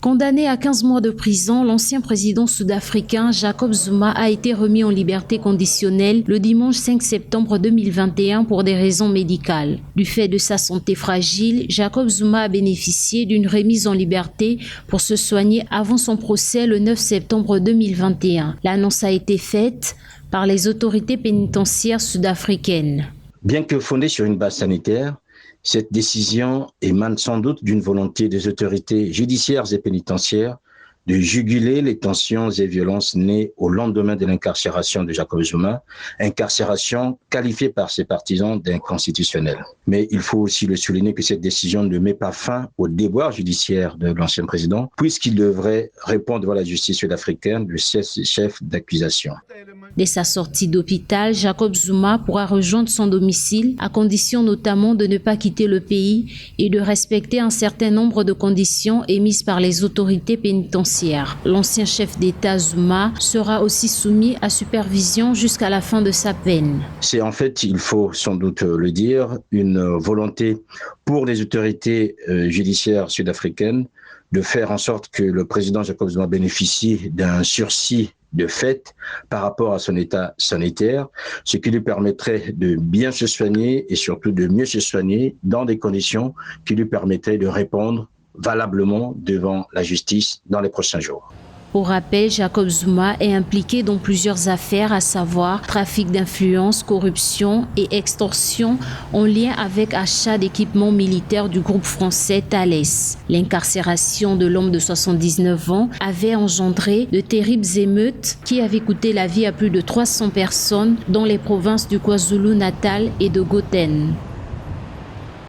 Condamné à 15 mois de prison, l'ancien président sud-africain Jacob Zuma a été remis en liberté conditionnelle le dimanche 5 septembre 2021 pour des raisons médicales. Du fait de sa santé fragile, Jacob Zuma a bénéficié d'une remise en liberté pour se soigner avant son procès le 9 septembre 2021. L'annonce a été faite par les autorités pénitentiaires sud-africaines. Bien que fondée sur une base sanitaire, cette décision émane sans doute d'une volonté des autorités judiciaires et pénitentiaires de juguler les tensions et violences nées au lendemain de l'incarcération de Jacob Zuma, incarcération qualifiée par ses partisans d'inconstitutionnelle. Mais il faut aussi le souligner que cette décision ne met pas fin au déboire judiciaire de l'ancien président, puisqu'il devrait répondre devant la justice sud-africaine de 16 chefs d'accusation. Dès sa sortie d'hôpital, Jacob Zuma pourra rejoindre son domicile, à condition notamment de ne pas quitter le pays et de respecter un certain nombre de conditions émises par les autorités pénitentiaires. L'ancien chef d'État Zuma sera aussi soumis à supervision jusqu'à la fin de sa peine. C'est en fait, il faut sans doute le dire, une volonté pour les autorités judiciaires sud-africaines de faire en sorte que le président Jacob Zuma bénéficie d'un sursis de fait par rapport à son état sanitaire, ce qui lui permettrait de bien se soigner et surtout de mieux se soigner dans des conditions qui lui permettraient de répondre valablement devant la justice dans les prochains jours. Pour rappel, Jacob Zuma est impliqué dans plusieurs affaires, à savoir trafic d'influence, corruption et extorsion en lien avec achat d'équipements militaires du groupe français Thales. L'incarcération de l'homme de 79 ans avait engendré de terribles émeutes qui avaient coûté la vie à plus de 300 personnes dans les provinces du KwaZulu-Natal et de Gauteng.